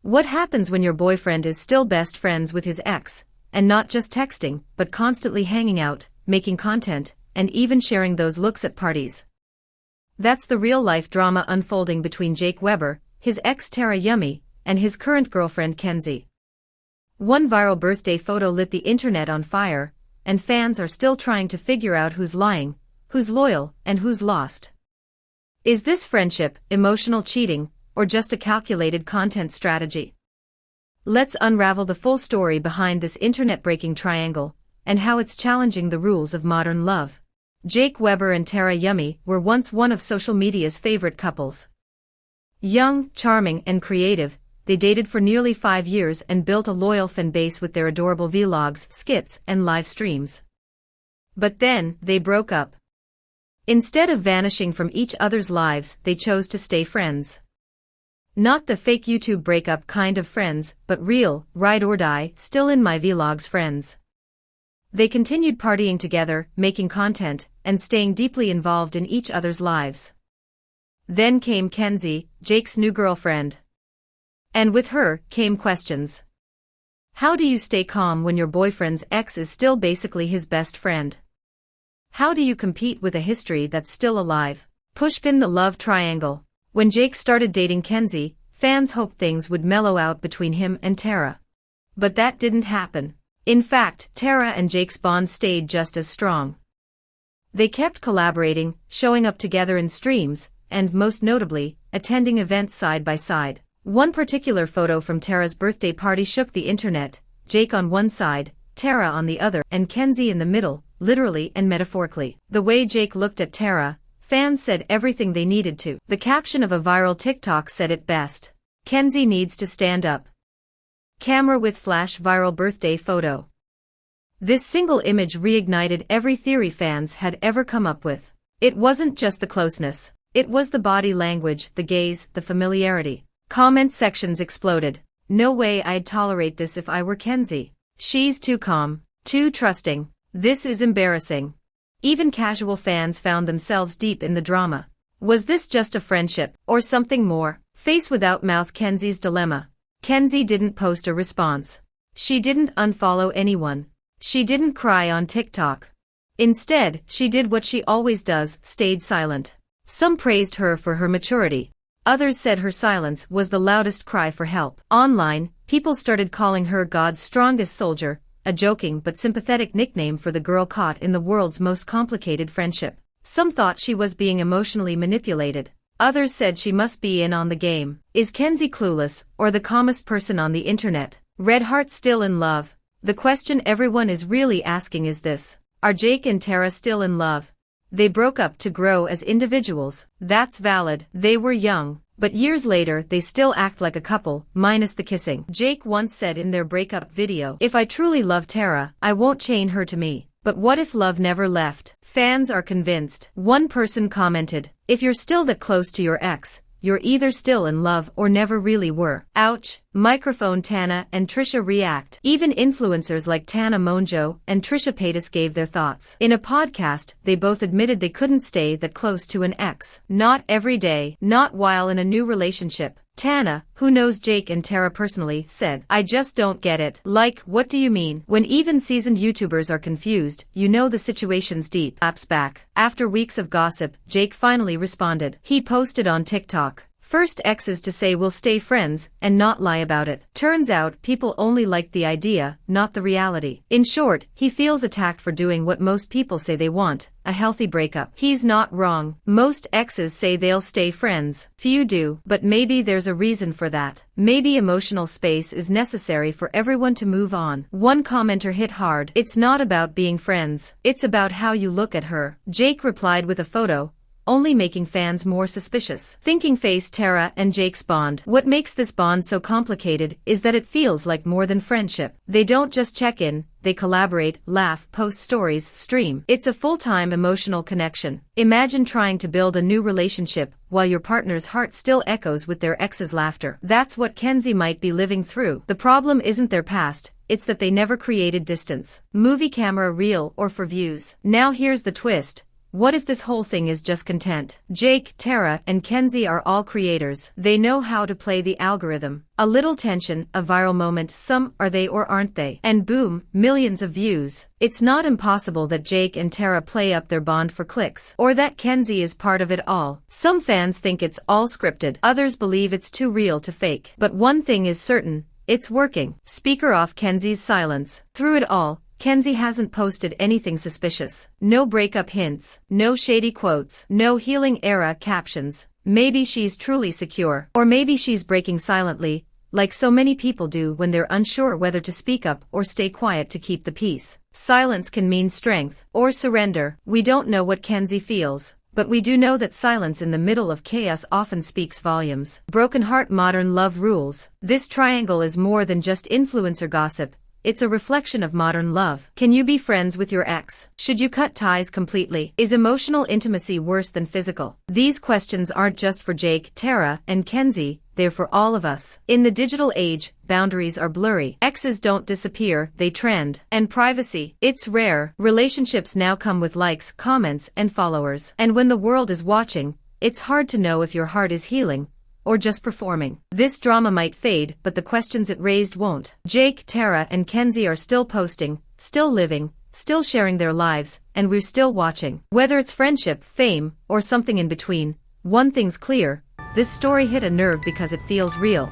What happens when your boyfriend is still best friends with his ex, and not just texting, but constantly hanging out, making content, and even sharing those looks at parties? That's the real-life drama unfolding between Jake Weber, his ex Tara Yummy, and his current girlfriend Kenzie. One viral birthday photo lit the internet on fire, and fans are still trying to figure out who's lying, who's loyal, and who's lost. Is this friendship, emotional cheating, or just a calculated content strategy? Let's unravel the full story behind this internet-breaking triangle, and how it's challenging the rules of modern love. Jake Weber and Tara Yummy were once one of social media's favorite couples. Young, charming, and creative, they dated for nearly 5 years and built a loyal fan base with their adorable vlogs, skits, and live streams. But then, they broke up. Instead of vanishing from each other's lives, they chose to stay friends. Not the fake YouTube breakup kind of friends, but real, ride or die, still in my vlogs friends. They continued partying together, making content, and staying deeply involved in each other's lives. Then came Kenzie, Jake's new girlfriend. And with her, came questions. How do you stay calm when your boyfriend's ex is still basically his best friend? How do you compete with a history that's still alive? Pushpin the love triangle. When Jake started dating Kenzie, fans hoped things would mellow out between him and Tara. But that didn't happen. In fact, Tara and Jake's bond stayed just as strong. They kept collaborating, showing up together in streams, and most notably, attending events side by side. One particular photo from Tara's birthday party shook the internet, Jake on one side, Tara on the other, and Kenzie in the middle, literally and metaphorically. The way Jake looked at Tara, fans said everything they needed to. The caption of a viral TikTok said it best. Kenzie needs to stand up. Camera with flash viral birthday photo. This single image reignited every theory fans had ever come up with. It wasn't just the closeness. It was the body language, the gaze, the familiarity. Comment sections exploded. No way I'd tolerate this if I were Kenzie. She's too calm, too trusting. This is embarrassing. Even casual fans found themselves deep in the drama. Was this just a friendship, or something more? Face without mouth. Kenzie's dilemma. Kenzie didn't post a response. She didn't unfollow anyone. She didn't cry on TikTok. Instead, she did what she always does, stayed silent. Some praised her for her maturity. Others said her silence was the loudest cry for help. Online, people started calling her God's strongest soldier, a joking but sympathetic nickname for the girl caught in the world's most complicated friendship. Some thought she was being emotionally manipulated. Others said she must be in on the game. Is Kenzie clueless, or the calmest person on the internet? Red heart still in love? The question everyone is really asking is this: are Jake and Tara still in love? They broke up to grow as individuals. That's valid. They were young, but years later they still act like a couple, minus the kissing. Jake once said in their breakup video, "If I truly love Tara, I won't chain her to me." But what if love never left? Fans are convinced. One person commented, "If you're still that close to your ex, you're either still in love or never really were." Ouch. Microphone Tana and Trisha react. Even influencers like Tana Mongeau and Trisha Paytas gave their thoughts. In a podcast, they both admitted they couldn't stay that close to an ex. Not every day, not while in a new relationship. Tana, who knows Jake and Tara personally, said, "I just don't get it." Like, what do you mean? When even seasoned YouTubers are confused, you know the situation's deep. Apps back. After weeks of gossip, Jake finally responded. He posted on TikTok, "First exes to say we'll stay friends, and not lie about it. Turns out people only liked the idea, not the reality." In short, he feels attacked for doing what most people say they want, a healthy breakup. He's not wrong. Most exes say they'll stay friends. Few do, but maybe there's a reason for that. Maybe emotional space is necessary for everyone to move on. One commenter hit hard. "It's not about being friends. It's about how you look at her." Jake replied with a photo, only making fans more suspicious. Thinking face. Tara and Jake's bond. What makes this bond so complicated is that it feels like more than friendship. They don't just check in, they collaborate, laugh, post stories, stream. It's a full-time emotional connection. Imagine trying to build a new relationship while your partner's heart still echoes with their ex's laughter. That's what Kenzie might be living through. The problem isn't their past, it's that they never created distance. Movie camera reel or for views. Now here's the twist. What if this whole thing is just content? Jake, Tara, and Kenzie are all creators. They know how to play the algorithm. A little tension, a viral moment, some are they or aren't they? And boom, millions of views. It's not impossible that Jake and Tara play up their bond for clicks, or that Kenzie is part of it all. Some fans think it's all scripted, others believe it's too real to fake. But one thing is certain, it's working. Speaker off Kenzie's silence. Through it all, Kenzie hasn't posted anything suspicious. No breakup hints, no shady quotes, no healing era captions. Maybe she's truly secure. Or maybe she's breaking silently, like so many people do when they're unsure whether to speak up or stay quiet to keep the peace. Silence can mean strength or surrender. We don't know what Kenzie feels, but we do know that silence in the middle of chaos often speaks volumes. Broken heart, modern love rules. This triangle is more than just influencer gossip. It's a reflection of modern love. Can you be friends with your ex? Should you cut ties completely? Is emotional intimacy worse than physical? These questions aren't just for Jake, Tara, and Kenzie, they're for all of us. In the digital age, boundaries are blurry. Exes don't disappear, they trend. And privacy, it's rare. Relationships now come with likes, comments, and followers. And when the world is watching, it's hard to know if your heart is healing or just performing. This drama might fade, but the questions it raised won't. Jake, Tara, and Kenzie are still posting, still living, still sharing their lives, and we're still watching. Whether it's friendship, fame, or something in between, one thing's clear, this story hit a nerve because it feels real.